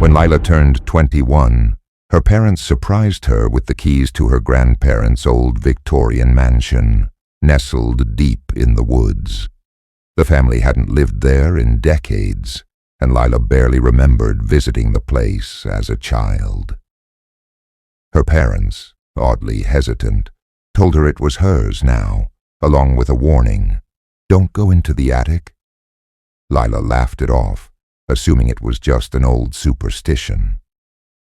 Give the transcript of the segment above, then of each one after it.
When Lila turned 21, her parents surprised her with the keys to her grandparents' old Victorian mansion, nestled deep in the woods. The family hadn't lived there in decades, and Lila barely remembered visiting the place as a child. Her parents, oddly hesitant, told her it was hers now, along with a warning, "Don't go into the attic." Lila laughed it off, assuming it was just an old superstition.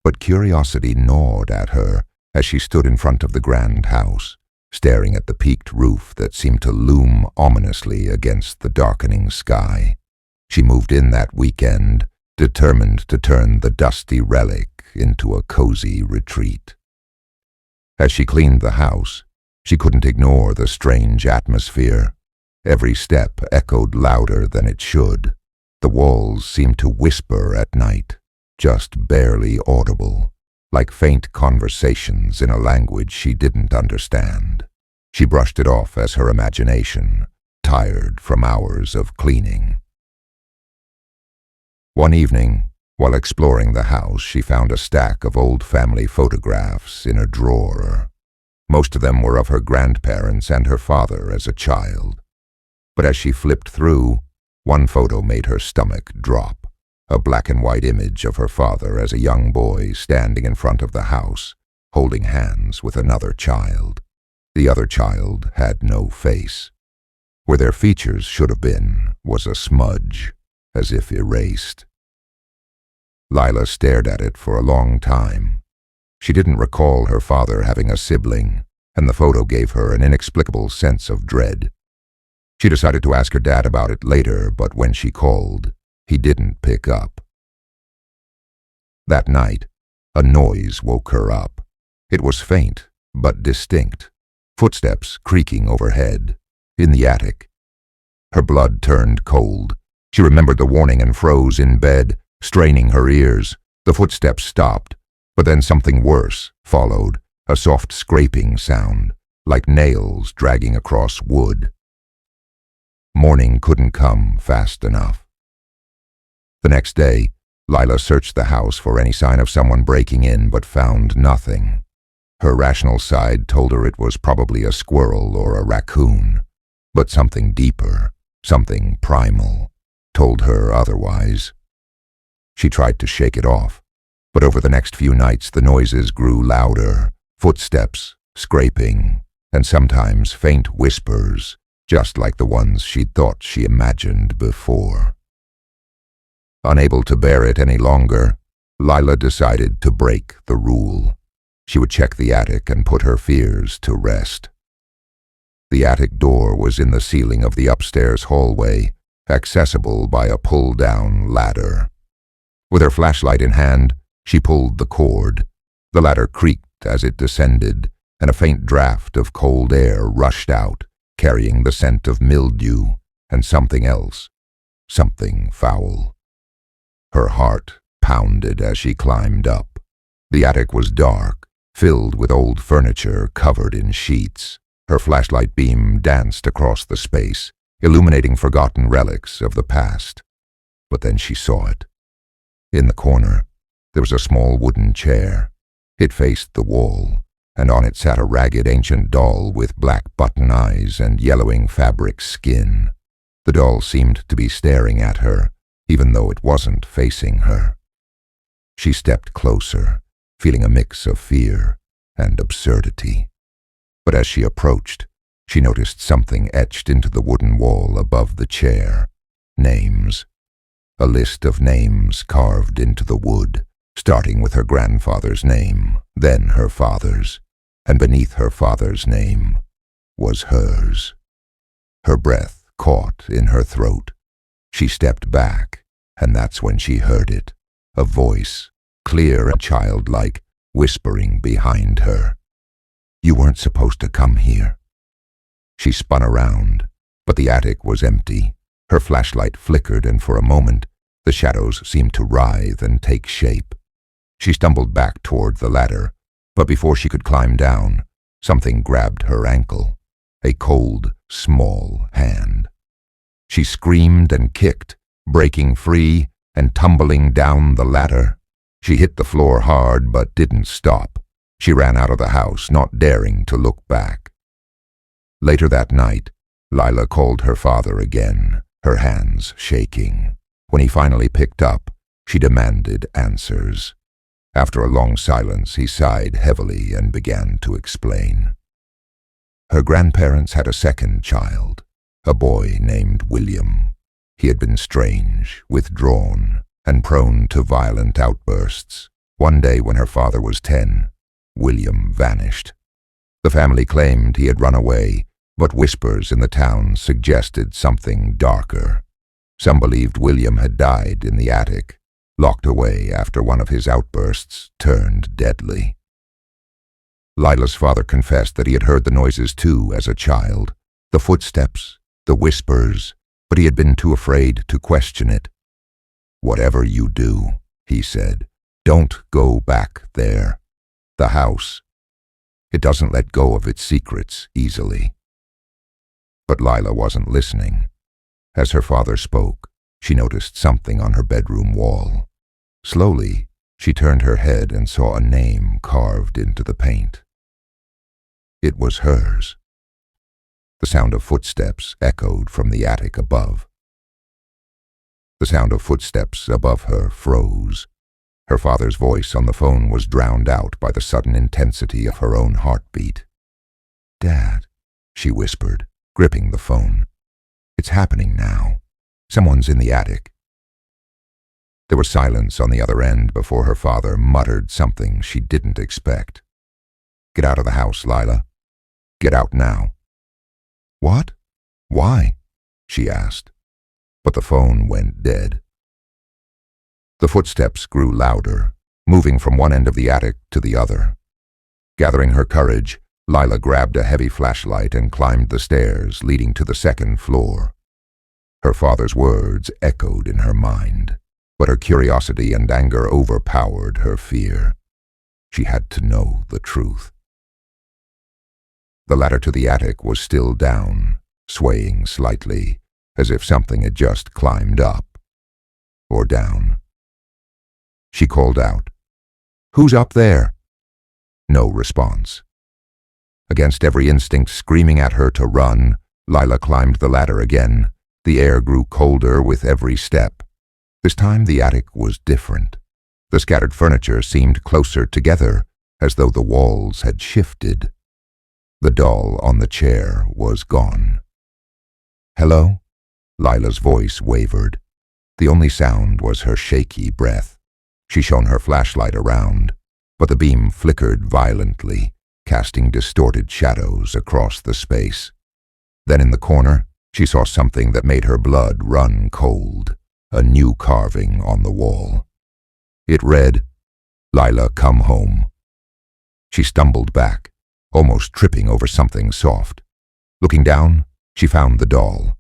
But curiosity gnawed at her as she stood in front of the grand house, staring at the peaked roof that seemed to loom ominously against the darkening sky. She moved in that weekend, determined to turn the dusty relic into a cozy retreat. As she cleaned the house, she couldn't ignore the strange atmosphere. Every step echoed louder than it should. The walls seemed to whisper at night, just barely audible, like faint conversations in a language she didn't understand. She brushed it off as her imagination, tired from hours of cleaning. One evening, while exploring the house, she found a stack of old family photographs in a drawer. Most of them were of her grandparents and her father as a child. But as she flipped through, one photo made her stomach drop. A black and white image of her father as a young boy standing in front of the house, holding hands with another child. The other child had no face. Where their features should have been was a smudge, as if erased. Lila stared at it for a long time. She didn't recall her father having a sibling, and the photo gave her an inexplicable sense of dread. She decided to ask her dad about it later, but when she called, he didn't pick up. That night, a noise woke her up. It was faint, but distinct. Footsteps creaking overhead, in the attic. Her blood turned cold. She remembered the warning and froze in bed, straining her ears. The footsteps stopped, but then something worse followed, a soft scraping sound, like nails dragging across wood. Morning couldn't come fast enough. The next day, Lila searched the house for any sign of someone breaking in, but found nothing. Her rational side told her it was probably a squirrel or a raccoon, but something deeper, something primal, told her otherwise. She tried to shake it off, but over the next few nights the noises grew louder, footsteps, scraping, and sometimes faint whispers, just like the ones she'd thought she imagined before. Unable to bear it any longer, Lila decided to break the rule. She would check the attic and put her fears to rest. The attic door was in the ceiling of the upstairs hallway, accessible by a pull-down ladder. With her flashlight in hand, she pulled the cord. The ladder creaked as it descended, and a faint draft of cold air rushed out, carrying the scent of mildew and something else, something foul. Her heart pounded as she climbed up. The attic was dark, filled with old furniture covered in sheets. Her flashlight beam danced across the space, illuminating forgotten relics of the past. But then she saw it. In the corner, there was a small wooden chair. It faced the wall, and on it sat a ragged ancient doll with black button eyes and yellowing fabric skin. The doll seemed to be staring at her, even though it wasn't facing her. She stepped closer, feeling a mix of fear and absurdity. But as she approached, she noticed something etched into the wooden wall above the chair. Names. A list of names carved into the wood, starting with her grandfather's name, then her father's, and beneath her father's name was hers. Her breath caught in her throat. She stepped back, and that's when she heard it, a voice, clear and childlike, whispering behind her. "You weren't supposed to come here." She spun around, but the attic was empty. Her flashlight flickered, and for a moment, the shadows seemed to writhe and take shape. She stumbled back toward the ladder, but before she could climb down, something grabbed her ankle, a cold, small hand. She screamed and kicked, breaking free and tumbling down the ladder. She hit the floor hard but didn't stop. She ran out of the house, not daring to look back. Later that night, Lila called her father again, her hands shaking. When he finally picked up, she demanded answers. After a long silence, he sighed heavily and began to explain. Her grandparents had a second child, a boy named William. He had been strange, withdrawn, and prone to violent outbursts. One day when her father was 10, William vanished. The family claimed he had run away, but whispers in the town suggested something darker. Some believed William had died in the attic, locked away after one of his outbursts turned deadly. Lila's father confessed that he had heard the noises too as a child, the footsteps, the whispers, but he had been too afraid to question it. "Whatever you do," he said, "don't go back there. The house, it doesn't let go of its secrets easily." But Lila wasn't listening. As her father spoke, she noticed something on her bedroom wall. Slowly, she turned her head and saw a name carved into the paint. It was hers. The sound of footsteps echoed from the attic above. The sound of footsteps above her froze. Her father's voice on the phone was drowned out by the sudden intensity of her own heartbeat. "Dad," she whispered, gripping the phone. "It's happening now. Someone's in the attic." There was silence on the other end before her father muttered something she didn't expect. "Get out of the house, Lila. Get out now." "What? Why?" she asked. But the phone went dead. The footsteps grew louder, moving from one end of the attic to the other. Gathering her courage, Lila grabbed a heavy flashlight and climbed the stairs leading to the second floor. Her father's words echoed in her mind, but her curiosity and anger overpowered her fear. She had to know the truth. The ladder to the attic was still down, swaying slightly, as if something had just climbed up or down. She called out, "Who's up there?" No response. Against every instinct screaming at her to run, Lila climbed the ladder again. The air grew colder with every step. This time the attic was different. The scattered furniture seemed closer together, as though the walls had shifted. The doll on the chair was gone. "Hello?" Lila's voice wavered. The only sound was her shaky breath. She shone her flashlight around, but the beam flickered violently, casting distorted shadows across the space. Then in the corner, she saw something that made her blood run cold, a new carving on the wall. It read, "Lila, come home." She stumbled back, almost tripping over something soft. Looking down, she found the doll.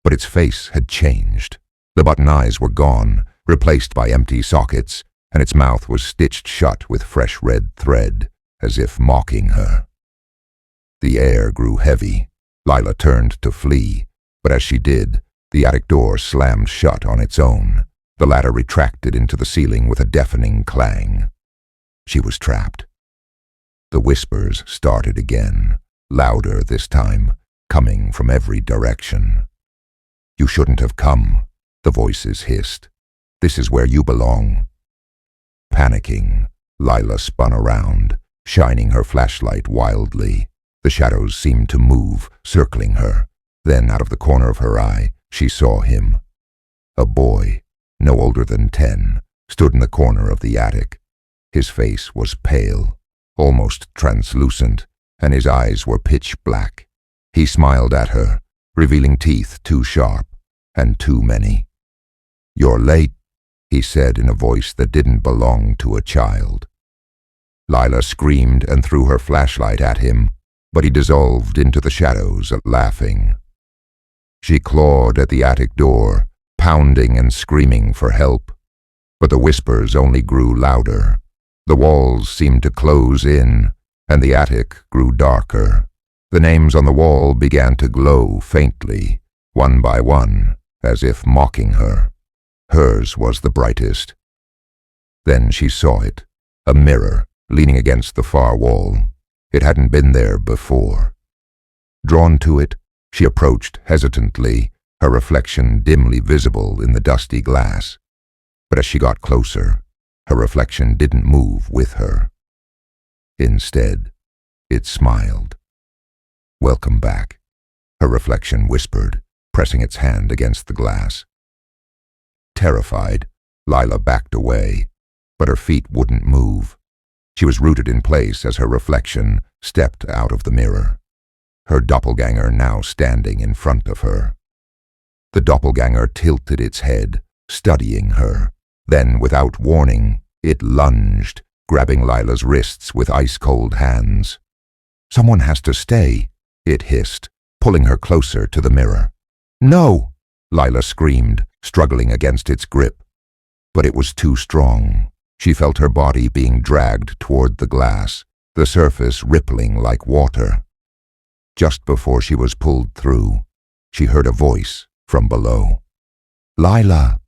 But its face had changed. The button eyes were gone, replaced by empty sockets, and its mouth was stitched shut with fresh red thread, as if mocking her. The air grew heavy. Lila turned to flee, but as she did, the attic door slammed shut on its own. The ladder retracted into the ceiling with a deafening clang. She was trapped. The whispers started again, louder this time, coming from every direction. "You shouldn't have come," the voices hissed. "This is where you belong." Panicking, Lila spun around, shining her flashlight wildly. The shadows seemed to move, circling her. Then, out of the corner of her eye, she saw him. A boy, no older than 10, stood in the corner of the attic. His face was pale, almost translucent, and his eyes were pitch black. He smiled at her, revealing teeth too sharp and too many. "You're late," he said in a voice that didn't belong to a child. Lila screamed and threw her flashlight at him, but he dissolved into the shadows, laughing. She clawed at the attic door, pounding and screaming for help. But the whispers only grew louder. The walls seemed to close in, and the attic grew darker. The names on the wall began to glow faintly, one by one, as if mocking her. Hers was the brightest. Then she saw it, a mirror leaning against the far wall. It hadn't been there before. Drawn to it, she approached hesitantly, her reflection dimly visible in the dusty glass. But as she got closer, her reflection didn't move with her. Instead, it smiled. "Welcome back," her reflection whispered, pressing its hand against the glass. Terrified, Lila backed away, but her feet wouldn't move. She was rooted in place as her reflection stepped out of the mirror, her doppelganger now standing in front of her. The doppelganger tilted its head, studying her. Then, without warning, it lunged, grabbing Lila's wrists with ice-cold hands. "Someone has to stay," it hissed, pulling her closer to the mirror. "No!" Lila screamed, struggling against its grip. But it was too strong. She felt her body being dragged toward the glass, the surface rippling like water. Just before she was pulled through, she heard a voice from below. "Lila!"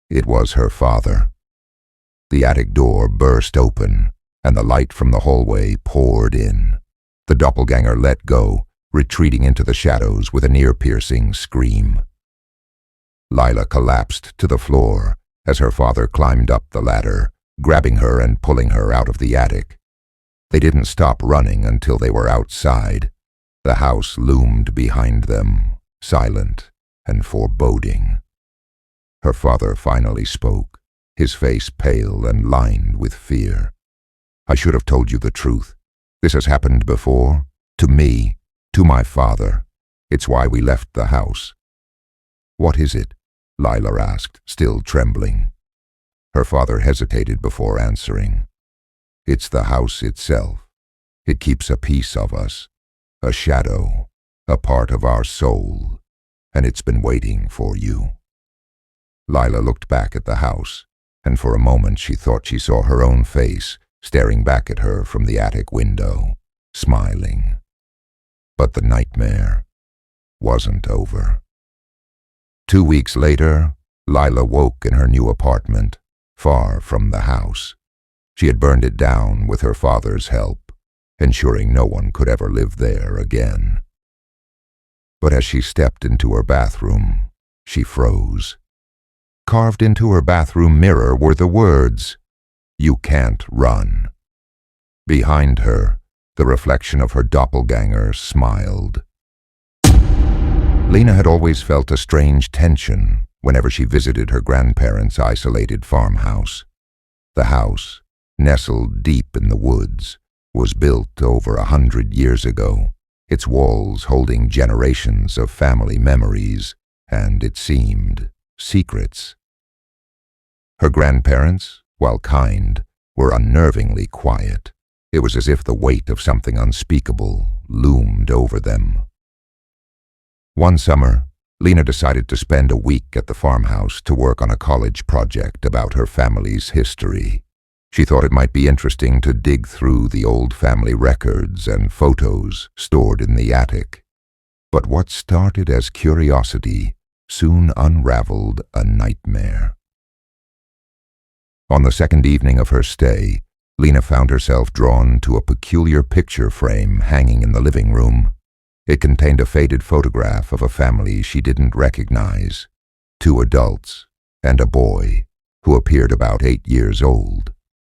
It was her father. The attic door burst open, and the light from the hallway poured in. The doppelganger let go, retreating into the shadows with an ear-piercing scream. Lila collapsed to the floor as her father climbed up the ladder, grabbing her and pulling her out of the attic. They didn't stop running until they were outside. The house loomed behind them, silent and foreboding. Her father finally spoke, his face pale and lined with fear. "I should have told you the truth. This has happened before, to me, to my father. It's why we left the house." "What is it?" Lila asked, still trembling. Her father hesitated before answering. "It's the house itself. It keeps a piece of us, a shadow, a part of our soul, and it's been waiting for you." Lila looked back at the house, and for a moment she thought she saw her own face staring back at her from the attic window, smiling. But the nightmare wasn't over. 2 weeks later, Lila woke in her new apartment, far from the house. She had burned it down with her father's help, ensuring no one could ever live there again. But as she stepped into her bathroom, she froze. Carved into her bathroom mirror were the words, "You can't run." Behind her, the reflection of her doppelganger smiled. Lena had always felt a strange tension whenever she visited her grandparents' isolated farmhouse. The house, nestled deep in the woods, was built over 100 years ago, its walls holding generations of family memories and, it seemed, secrets. Her grandparents, while kind, were unnervingly quiet. It was as if the weight of something unspeakable loomed over them. One summer, Lena decided to spend a week at the farmhouse to work on a college project about her family's history. She thought it might be interesting to dig through the old family records and photos stored in the attic. But what started as curiosity soon unraveled a nightmare. On the second evening of her stay, Lena found herself drawn to a peculiar picture frame hanging in the living room. It contained a faded photograph of a family she didn't recognize, 2 adults and a boy who appeared about 8 years old.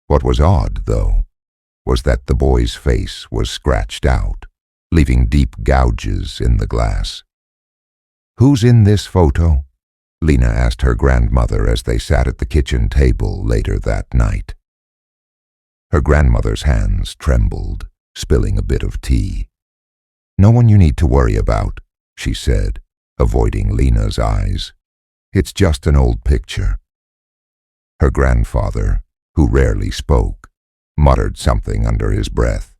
What was odd, though, was that the boy's face was scratched out, leaving deep gouges in the glass. "Who's in this photo?" Lena asked her grandmother as they sat at the kitchen table later that night. Her grandmother's hands trembled, spilling a bit of tea. "No one you need to worry about," she said, avoiding Lena's eyes. "It's just an old picture." Her grandfather, who rarely spoke, muttered something under his breath.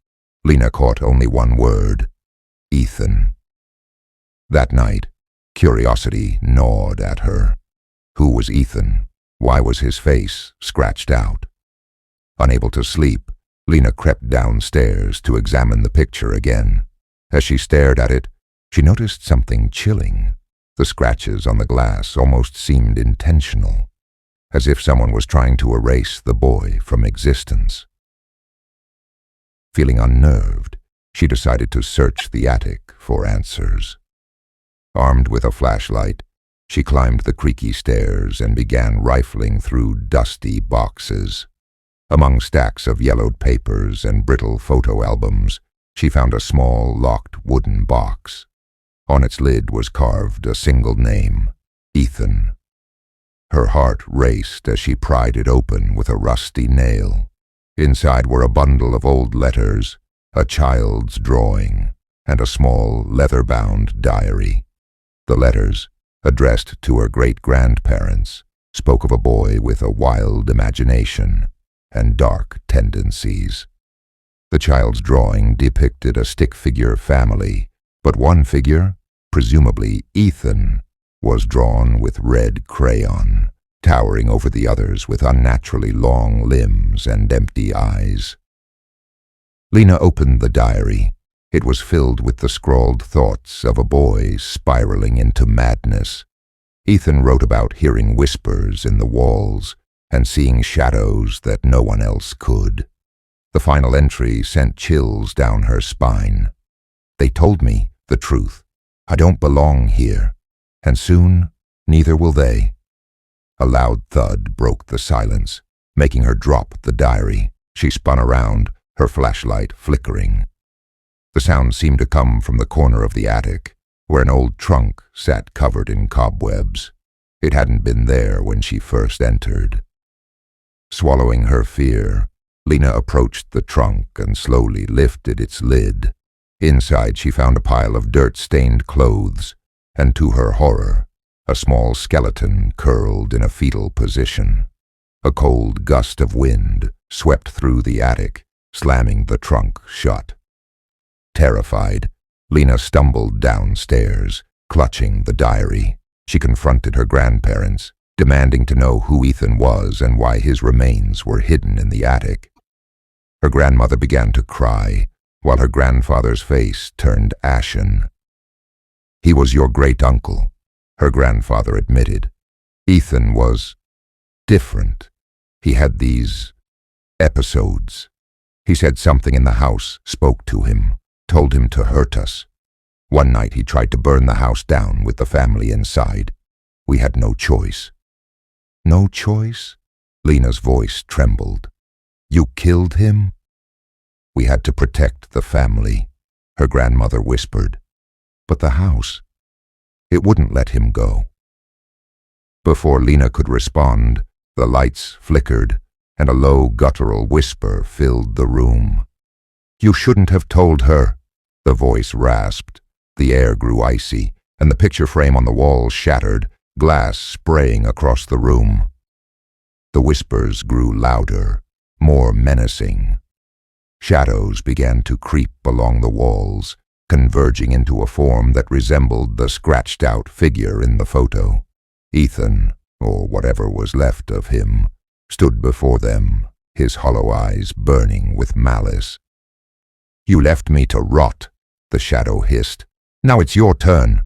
Lena caught only one word: Ethan. That night, curiosity gnawed at her. Who was Ethan? Why was his face scratched out? Unable to sleep, Lena crept downstairs to examine the picture again. As she stared at it, she noticed something chilling. The scratches on the glass almost seemed intentional. as if someone was trying to erase the boy from existence. Feeling unnerved, she decided to search the attic for answers. Armed with a flashlight, she climbed the creaky stairs and began rifling through dusty boxes. Among stacks of yellowed papers and brittle photo albums, she found a small, locked wooden box. On its lid was carved a single name, Ethan. Her heart raced as she pried it open with a rusty nail. Inside were a bundle of old letters, a child's drawing, and a small, leather-bound diary. The letters, addressed to her great-grandparents, spoke of a boy with a wild imagination and dark tendencies. The child's drawing depicted a stick-figure family, but one figure, presumably Ethan, was drawn with red crayon, towering over the others with unnaturally long limbs and empty eyes. Lena opened the diary. It was filled with the scrawled thoughts of a boy spiraling into madness. Ethan wrote about hearing whispers in the walls and seeing shadows that no one else could. The final entry sent chills down her spine. They told me the truth. I don't belong here, and soon neither will they. A loud thud broke the silence, making her drop the diary. She spun around, her flashlight flickering. The sound seemed to come from the corner of the attic, where an old trunk sat covered in cobwebs. It hadn't been there when she first entered. Swallowing her fear, Lena approached the trunk and slowly lifted its lid. Inside she found a pile of dirt-stained clothes, and to her horror, a small skeleton curled in a fetal position. A cold gust of wind swept through the attic, slamming the trunk shut. Terrified, Lena stumbled downstairs, clutching the diary. She confronted her grandparents, demanding to know who Ethan was and why his remains were hidden in the attic. Her grandmother began to cry, while her grandfather's face turned ashen. "He was your great-uncle," her grandfather admitted. "Ethan was different. He had these episodes. He said something in the house spoke to him, told him to hurt us. One night he tried to burn the house down with the family inside. We had no choice." "No choice?" Lena's voice trembled. "You killed him?" "We had to protect the family," her grandmother whispered. "But the house, it wouldn't let him go." Before Lena could respond, the lights flickered, and a low guttural whisper filled the room. "You shouldn't have told her," the voice rasped. The air grew icy, and the picture frame on the wall shattered, glass spraying across the room. The whispers grew louder, more menacing. Shadows began to creep along the walls, converging into a form that resembled the scratched-out figure in the photo. Ethan, or whatever was left of him, stood before them, his hollow eyes burning with malice. "You left me to rot," the shadow hissed. "Now it's your turn."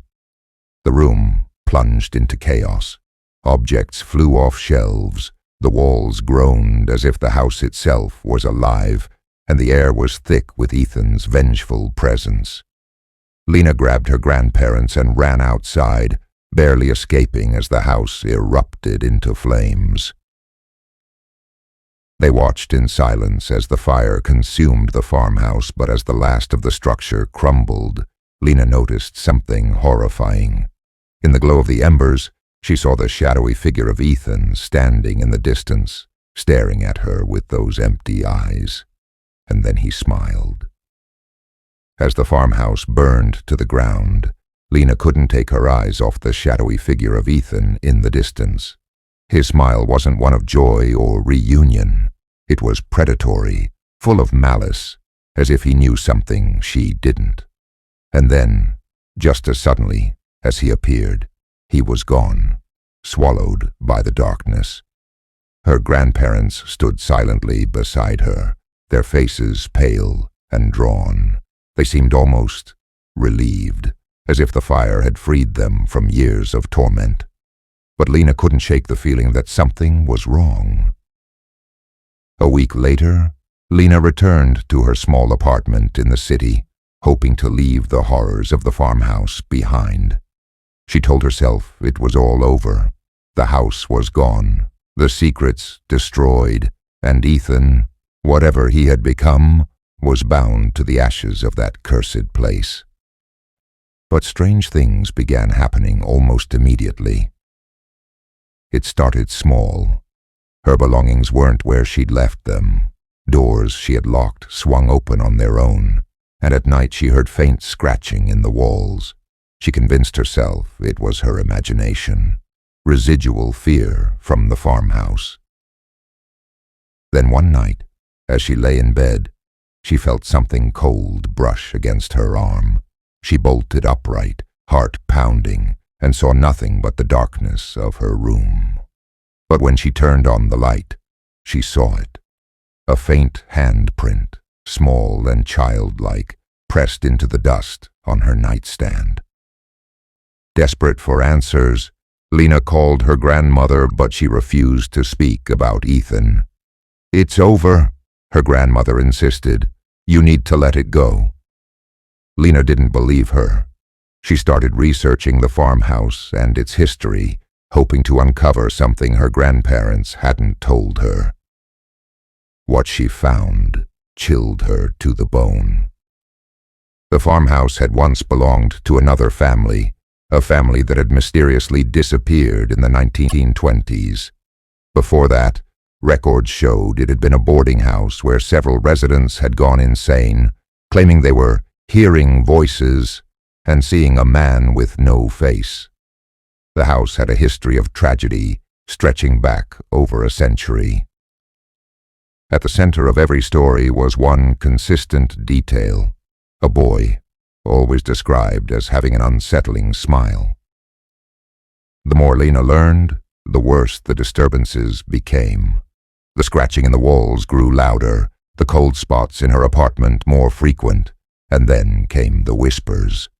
The room plunged into chaos. Objects flew off shelves, the walls groaned as if the house itself was alive, and the air was thick with Ethan's vengeful presence. Lena grabbed her grandparents and ran outside, barely escaping as the house erupted into flames. They watched in silence as the fire consumed the farmhouse, but as the last of the structure crumbled, Lena noticed something horrifying. In the glow of the embers, she saw the shadowy figure of Ethan standing in the distance, staring at her with those empty eyes. And then he smiled. As the farmhouse burned to the ground, Lena couldn't take her eyes off the shadowy figure of Ethan in the distance. His smile wasn't one of joy or reunion. It was predatory, full of malice, as if he knew something she didn't. And then, just as suddenly as he appeared, he was gone, swallowed by the darkness. Her grandparents stood silently beside her, their faces pale and drawn. They seemed almost relieved, as if the fire had freed them from years of torment. but Lena couldn't shake the feeling that something was wrong. A week later, Lena returned to her small apartment in the city, hoping to leave the horrors of the farmhouse behind. She told herself it was all over. The house was gone, the secrets destroyed, and Ethan, whatever he had become, was bound to the ashes of that cursed place. But strange things began happening almost immediately. It started small. Her belongings weren't where she'd left them. Doors she had locked swung open on their own, and at night she heard faint scratching in the walls. She convinced herself it was her imagination, residual fear from the farmhouse. Then one night, as she lay in bed, she felt something cold brush against her arm. She bolted upright, heart pounding, and saw nothing but the darkness of her room. But when she turned on the light, she saw it. A faint handprint, small and childlike, pressed into the dust on her nightstand. Desperate for answers, Lena called her grandmother, but she refused to speak about Ethan. "It's over," her grandmother insisted. "You need to let it go." Lena didn't believe her. She started researching the farmhouse and its history, hoping to uncover something her grandparents hadn't told her. What she found chilled her to the bone. The farmhouse had once belonged to another family, a family that had mysteriously disappeared in the 1920s. Before that, records showed it had been a boarding house where several residents had gone insane, claiming they were hearing voices and seeing a man with no face. The house had a history of tragedy stretching back over a century. At the center of every story was one consistent detail: a boy, always described as having an unsettling smile. The more Lena learned, the worse the disturbances became. The scratching in the walls grew louder, the cold spots in her apartment more frequent, and then came the whispers.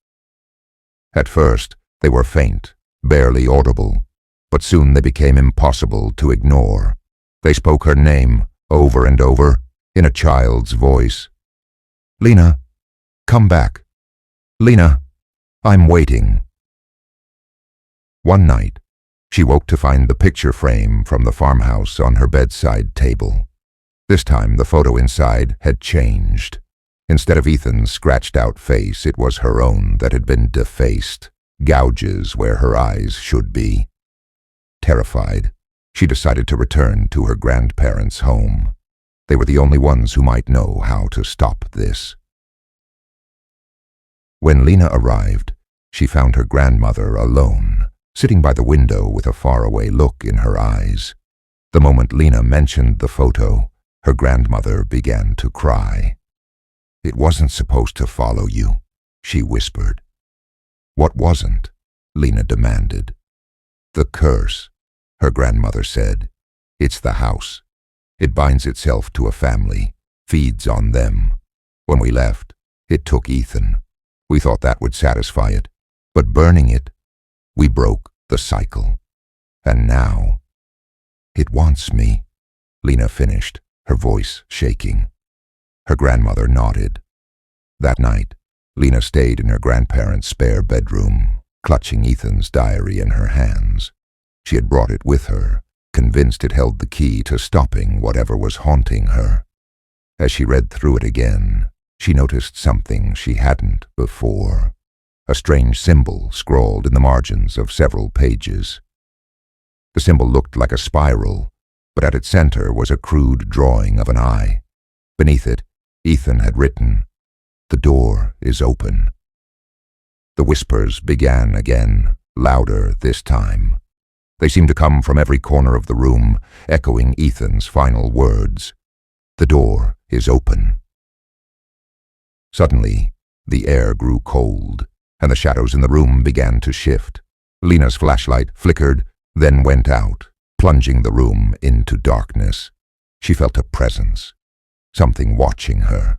At first, they were faint, barely audible, but soon they became impossible to ignore. They spoke her name over and over in a child's voice. "Lena, come back. Lena, I'm waiting." One night, she woke to find the picture frame from the farmhouse on her bedside table. This time, the photo inside had changed. Instead of Ethan's scratched-out face, it was her own that had been defaced, gouges where her eyes should be. Terrified, she decided to return to her grandparents' home. They were the only ones who might know how to stop this. When Lena arrived, she found her grandmother alone, sitting by the window with a faraway look in her eyes. The moment Lena mentioned the photo, her grandmother began to cry. "It wasn't supposed to follow you," she whispered. "What wasn't?" Lena demanded. "The curse," her grandmother said. "It's the house. It binds itself to a family, feeds on them. When we left, it took Ethan. We thought that would satisfy it, but burning it, we broke the cycle. And now, it wants me," Lena finished, her voice shaking. Her grandmother nodded. That night, Lena stayed in her grandparents' spare bedroom, clutching Ethan's diary in her hands. She had brought it with her, convinced it held the key to stopping whatever was haunting her. As she read through it again, she noticed something she hadn't before. A strange symbol scrawled in the margins of several pages. The symbol looked like a spiral, but at its center was a crude drawing of an eye. Beneath it, Ethan had written, "The door is open." The whispers began again, louder this time. They seemed to come from every corner of the room, echoing Ethan's final words. "The door is open." Suddenly, the air grew cold, and the shadows in the room began to shift. Lena's flashlight flickered, then went out, plunging the room into darkness. She felt a presence, something watching her.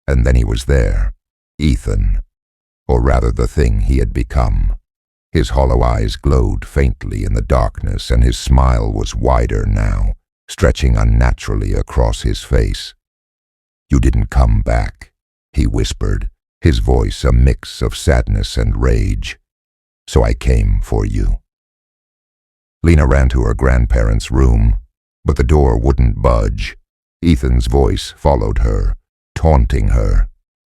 And then he was there, Ethan, or rather the thing he had become. His hollow eyes glowed faintly in the darkness, and his smile was wider now, stretching unnaturally across his face. "You didn't come back," he whispered, his voice a mix of sadness and rage. "So I came for you." Lena ran to her grandparents' room, but the door wouldn't budge. Ethan's voice followed her, taunting her.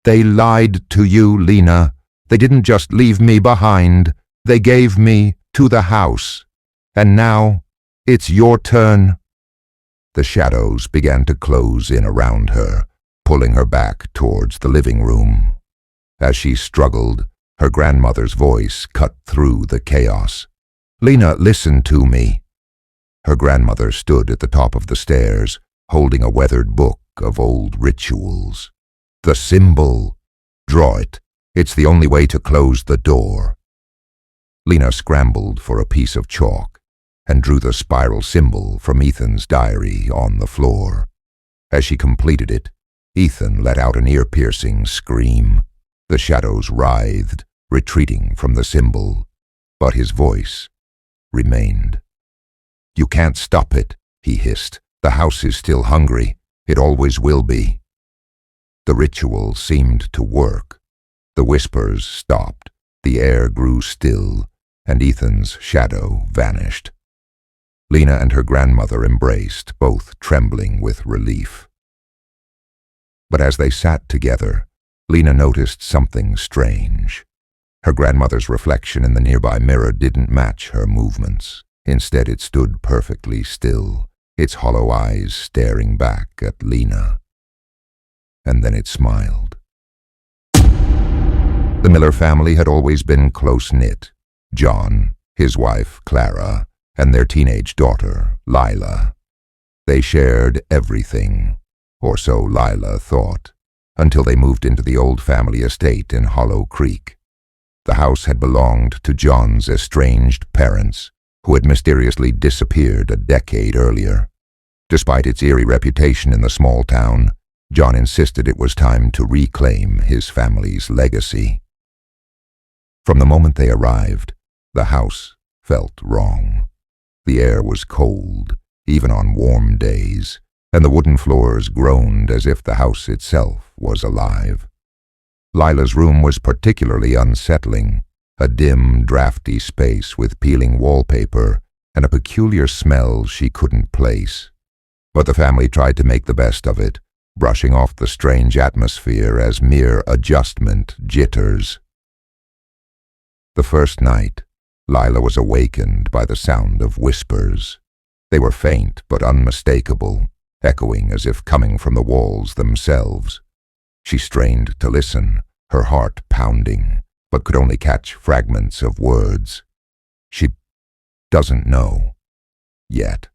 "They lied to you, Lena. They didn't just leave me behind. They gave me to the house. And now it's your turn." The shadows began to close in around her, pulling her back towards the living room. As she struggled, her grandmother's voice cut through the chaos. "Lena, listen to me." Her grandmother stood at the top of the stairs, holding a weathered book of old rituals. "The symbol. Draw it. It's the only way to close the door." Lena scrambled for a piece of chalk and drew the spiral symbol from Ethan's diary on the floor. As she completed it, Ethan let out an ear-piercing scream. The shadows writhed, retreating from the symbol, but his voice remained. "You can't stop it," he hissed. "The house is still hungry. It always will be." The ritual seemed to work. The whispers stopped, the air grew still, and Ethan's shadow vanished. Lena and her grandmother embraced, both trembling with relief. But as they sat together, Lena noticed something strange. Her grandmother's reflection in the nearby mirror didn't match her movements. Instead, it stood perfectly still, its hollow eyes staring back at Lena. And then it smiled. The Miller family had always been close-knit. John, his wife Clara, and their teenage daughter, Lila. They shared everything, or so Lila thought, until they moved into the old family estate in Hollow Creek. The house had belonged to John's estranged parents, who had mysteriously disappeared a decade earlier. Despite its eerie reputation in the small town, John insisted it was time to reclaim his family's legacy. From the moment they arrived, the house felt wrong. The air was cold, even on warm days, and the wooden floors groaned as if the house itself was alive. Lila's room was particularly unsettling, a dim, drafty space with peeling wallpaper and a peculiar smell she couldn't place. But the family tried to make the best of it, brushing off the strange atmosphere as mere adjustment jitters. The first night, Lila was awakened by the sound of whispers. They were faint but unmistakable, echoing as if coming from the walls themselves. She strained to listen, her heart pounding, but could only catch fragments of words. She doesn't know. Yet.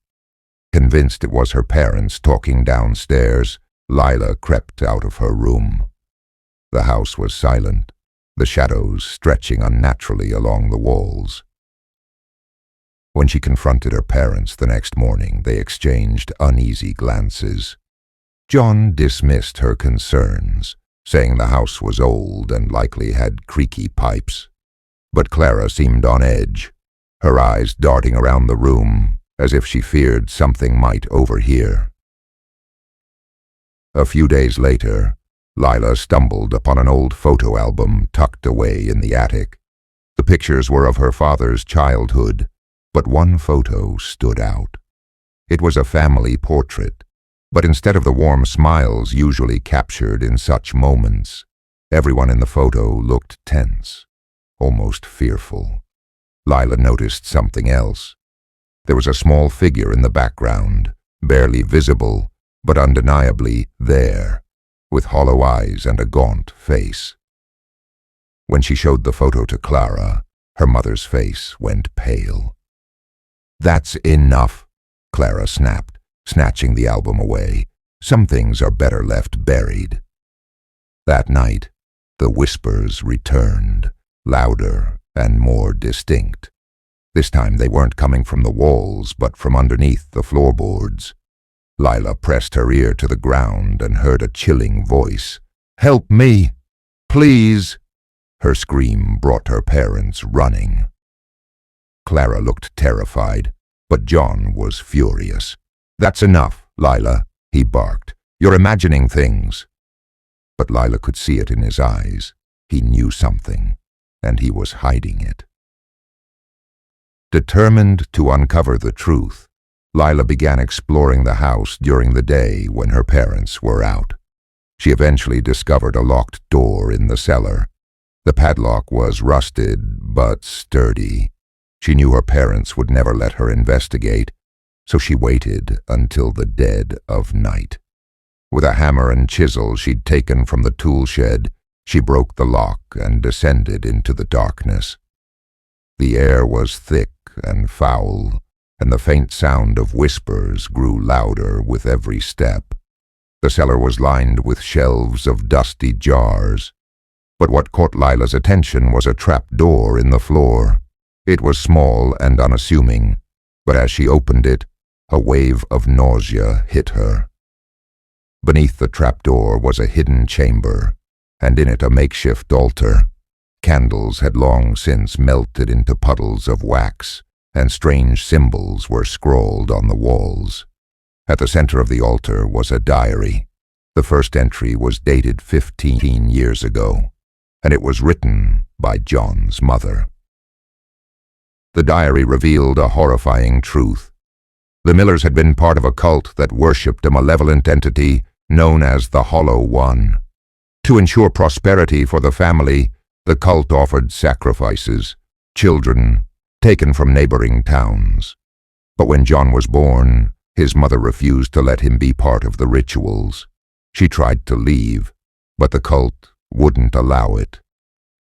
Convinced it was her parents talking downstairs, Lila crept out of her room. The house was silent, the shadows stretching unnaturally along the walls. When she confronted her parents the next morning, they exchanged uneasy glances. John dismissed her concerns, saying the house was old and likely had creaky pipes. But Clara seemed on edge, her eyes darting around the room as if she feared something might overhear. A few days later, Lila stumbled upon an old photo album tucked away in the attic. The pictures were of her father's childhood, but one photo stood out. It was a family portrait, but instead of the warm smiles usually captured in such moments, everyone in the photo looked tense, almost fearful. Lila noticed something else. There was a small figure in the background, barely visible, but undeniably there, with hollow eyes and a gaunt face. When she showed the photo to Clara, her mother's face went pale. "That's enough," Clara snapped, snatching the album away. "Some things are better left buried." That night, the whispers returned, louder and more distinct. This time they weren't coming from the walls, but from underneath the floorboards. Lila pressed her ear to the ground and heard a chilling voice. "Help me! Please!" Her scream brought her parents running. Clara looked terrified, but John was furious. "That's enough, Lila," he barked. "You're imagining things." But Lila could see it in his eyes. He knew something, and he was hiding it. Determined to uncover the truth, Lila began exploring the house during the day when her parents were out. She eventually discovered a locked door in the cellar. The padlock was rusted but sturdy. She knew her parents would never let her investigate, so she waited until the dead of night. With a hammer and chisel she'd taken from the tool shed, she broke the lock and descended into the darkness. The air was thick and foul, and the faint sound of whispers grew louder with every step. The cellar was lined with shelves of dusty jars, but what caught Lila's attention was a trap door in the floor. It was small and unassuming, but as she opened it, a wave of nausea hit her. Beneath the trapdoor was a hidden chamber, and in it a makeshift altar. Candles had long since melted into puddles of wax, and strange symbols were scrawled on the walls. At the center of the altar was a diary. The first entry was dated 15 years ago, and it was written by John's mother. The diary revealed a horrifying truth. The Millers had been part of a cult that worshipped a malevolent entity known as the Hollow One. To ensure prosperity for the family, the cult offered sacrifices, children taken from neighboring towns. But when John was born, his mother refused to let him be part of the rituals. She tried to leave, but the cult wouldn't allow it.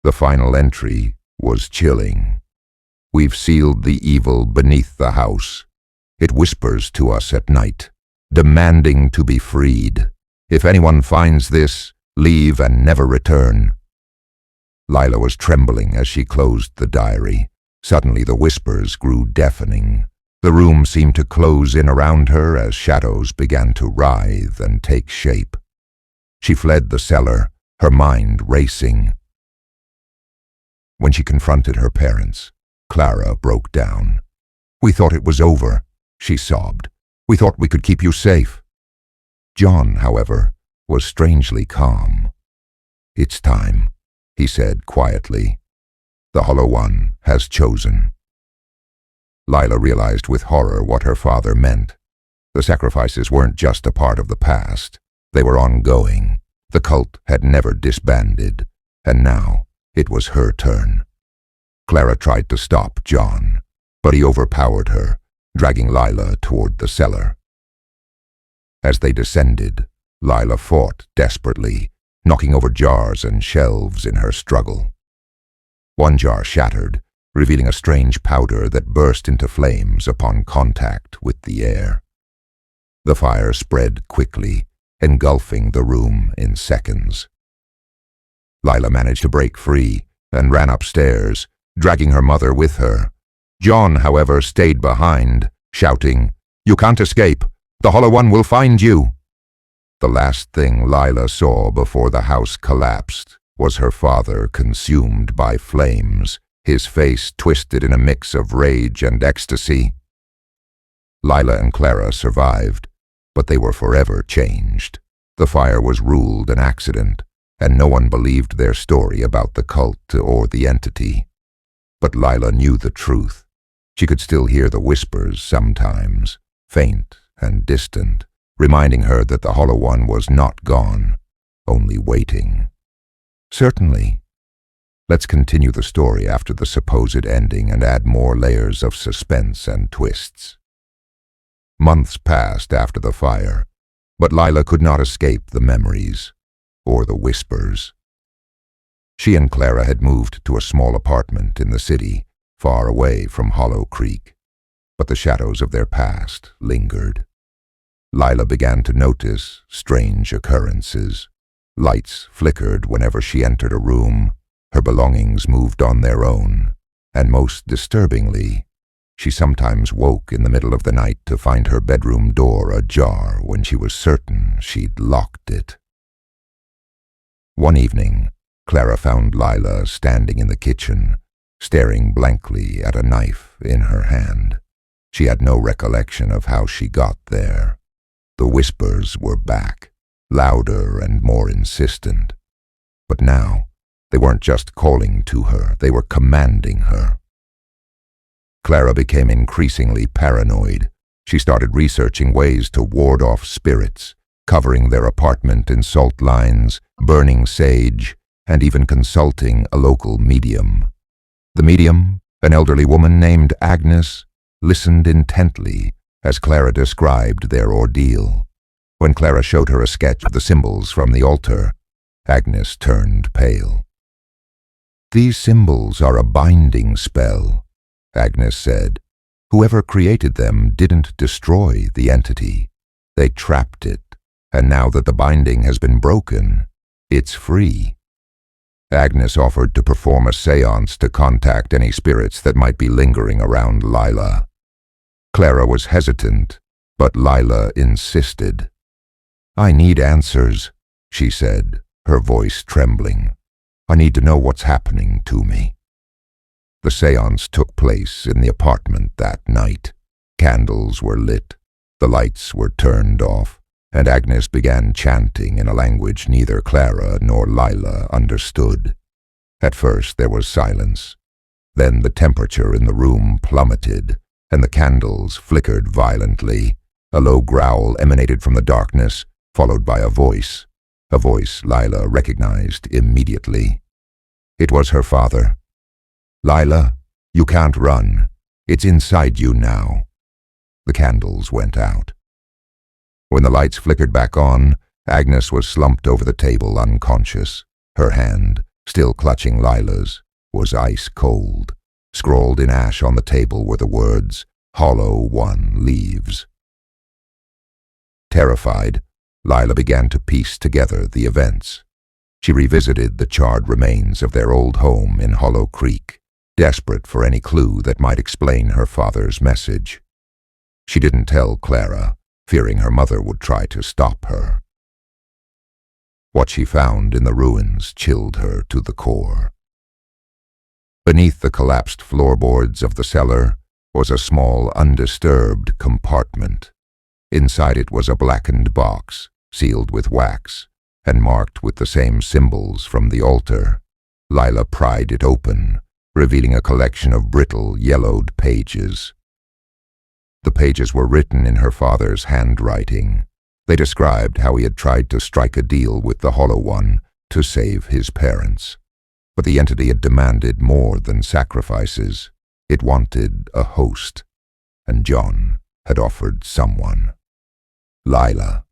The final entry was chilling. "We've sealed the evil beneath the house. It whispers to us at night, demanding to be freed. If anyone finds this, leave and never return." Lila was trembling as she closed the diary. Suddenly the whispers grew deafening. The room seemed to close in around her as shadows began to writhe and take shape. She fled the cellar, her mind racing. When she confronted her parents, Clara broke down. "We thought it was over," she sobbed. "We thought we could keep you safe." John, however, was strangely calm. "It's time," he said quietly. "The Hollow One has chosen." Lila realized with horror what her father meant. The sacrifices weren't just a part of the past. They were ongoing. The cult had never disbanded, and now it was her turn. Clara tried to stop John, but he overpowered her, dragging Lila toward the cellar. As they descended, Lila fought desperately, knocking over jars and shelves in her struggle. One jar shattered, revealing a strange powder that burst into flames upon contact with the air. The fire spread quickly, engulfing the room in seconds. Lila managed to break free and ran upstairs, dragging her mother with her. John, however, stayed behind, shouting, "You can't escape. The Hollow One will find you." The last thing Lila saw before the house collapsed was her father consumed by flames, his face twisted in a mix of rage and ecstasy. Lila and Clara survived, but they were forever changed. The fire was ruled an accident, and no one believed their story about the cult or the entity. But Lila knew the truth. She could still hear the whispers sometimes, faint and distant, reminding her that the Hollow One was not gone, only waiting. Certainly. Let's continue the story after the supposed ending and add more layers of suspense and twists. Months passed after the fire, but Lila could not escape the memories or the whispers. She and Clara had moved to a small apartment in the city, far away from Hollow Creek, but the shadows of their past lingered. Lila began to notice strange occurrences. Lights flickered whenever she entered a room, her belongings moved on their own, and most disturbingly, she sometimes woke in the middle of the night to find her bedroom door ajar when she was certain she'd locked it. One evening, Clara found Lila standing in the kitchen, staring blankly at a knife in her hand. She had no recollection of how she got there. The whispers were back, louder and more insistent. But now, they weren't just calling to her, they were commanding her. Clara became increasingly paranoid. She started researching ways to ward off spirits, covering their apartment in salt lines, burning sage, and even consulting a local medium. The medium, an elderly woman named Agnes, listened intently as Clara described their ordeal. When Clara showed her a sketch of the symbols from the altar, Agnes turned pale. "These symbols are a binding spell," Agnes said. "Whoever created them didn't destroy the entity. They trapped it, and now that the binding has been broken, it's free." Agnes offered to perform a séance to contact any spirits that might be lingering around Lila. Clara was hesitant, but Lila insisted. "I need answers," she said, her voice trembling. "I need to know what's happening to me." The séance took place in the apartment that night. Candles were lit, the lights were turned off, and Agnes began chanting in a language neither Clara nor Lila understood. At first there was silence. Then the temperature in the room plummeted, and the candles flickered violently. A low growl emanated from the darkness, followed by a voice Lila recognized immediately. It was her father. "Lila, you can't run. It's inside you now." The candles went out. When the lights flickered back on, Agnes was slumped over the table unconscious. Her hand, still clutching Lila's, was ice cold. Scrawled in ash on the table were the words, "Hollow One leaves." Terrified, Lila began to piece together the events. She revisited the charred remains of their old home in Hollow Creek, desperate for any clue that might explain her father's message. She didn't tell Clara, fearing her mother would try to stop her. What she found in the ruins chilled her to the core. Beneath the collapsed floorboards of the cellar was a small, undisturbed compartment. Inside it was a blackened box, sealed with wax, and marked with the same symbols from the altar. Lila pried it open, revealing a collection of brittle, yellowed pages. The pages were written in her father's handwriting. They described how he had tried to strike a deal with the Hollow One to save his parents. But the entity had demanded more than sacrifices. It wanted a host, and John had offered someone. Lila.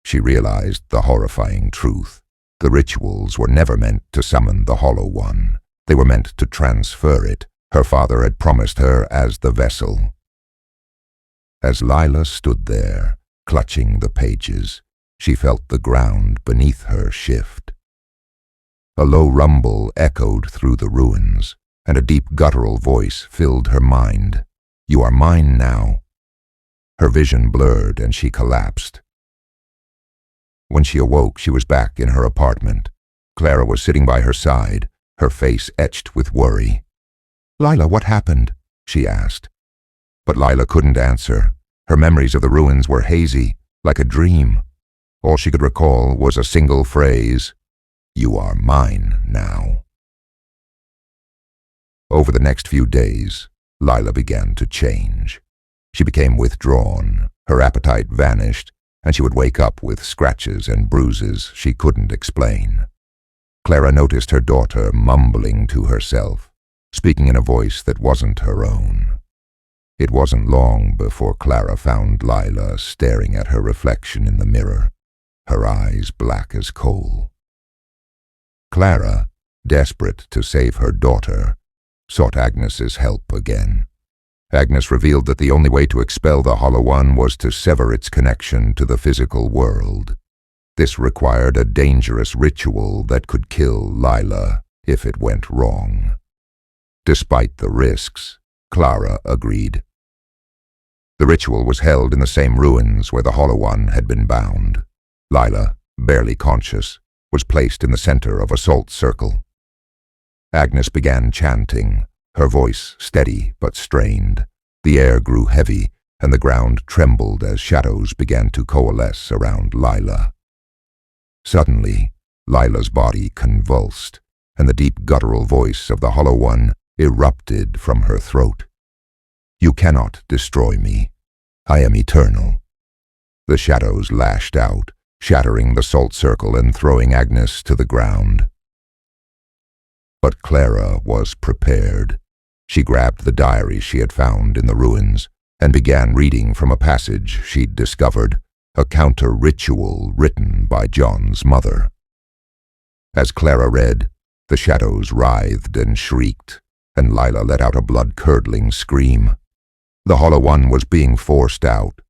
She realized the horrifying truth. The rituals were never meant to summon the Hollow One. They were meant to transfer it. Her father had promised her as the vessel. As Lila stood there, clutching the pages, she felt the ground beneath her shift. A low rumble echoed through the ruins, and a deep guttural voice filled her mind. "You are mine now." Her vision blurred and she collapsed. When she awoke, she was back in her apartment. Clara was sitting by her side, her face etched with worry. "Lila, what happened?" she asked. But Lila couldn't answer. Her memories of the ruins were hazy, like a dream. All she could recall was a single phrase, "You are mine now." Over the next few days, Lila began to change. She became withdrawn, her appetite vanished, and she would wake up with scratches and bruises she couldn't explain. Clara noticed her daughter mumbling to herself, speaking in a voice that wasn't her own. It wasn't long before Clara found Lila staring at her reflection in the mirror, her eyes black as coal. Clara, desperate to save her daughter, sought Agnes's help again. Agnes revealed that the only way to expel the Hollow One was to sever its connection to the physical world. This required a dangerous ritual that could kill Lila if it went wrong. Despite the risks, Clara agreed. The ritual was held in the same ruins where the Hollow One had been bound. Lila, barely conscious, was placed in the center of a salt circle. Agnes began chanting, her voice steady but strained. The air grew heavy, and the ground trembled as shadows began to coalesce around Lila. Suddenly, Lila's body convulsed, and the deep guttural voice of the Hollow One erupted from her throat. "You cannot destroy me. I am eternal." The shadows lashed out, shattering the salt circle and throwing Agnes to the ground. But Clara was prepared. She grabbed the diary she had found in the ruins and began reading from a passage she'd discovered, a counter-ritual written by John's mother. As Clara read, the shadows writhed and shrieked, and Lila let out a blood-curdling scream. The Hollow One was being forced out.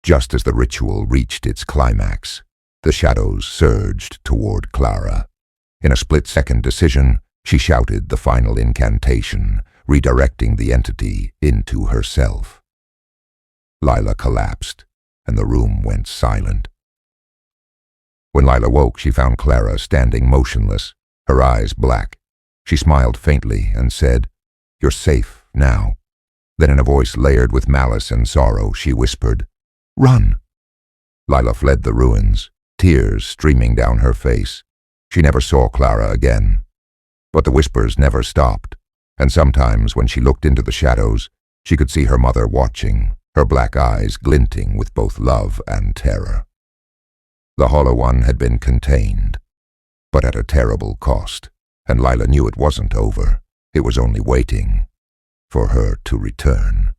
Just as the ritual reached its climax, the shadows surged toward Clara. In a split-second decision, she shouted the final incantation, redirecting the entity into herself. Lila collapsed, and the room went silent. When Lila woke, she found Clara standing motionless, her eyes black. She smiled faintly and said, "You're safe now." Then in a voice layered with malice and sorrow, she whispered, "Run!" Lila fled the ruins, tears streaming down her face. She never saw Clara again. But the whispers never stopped, and sometimes when she looked into the shadows, she could see her mother watching, her black eyes glinting with both love and terror. The Hollow One had been contained, but at a terrible cost, and Lila knew it wasn't over. It was only waiting for her to return.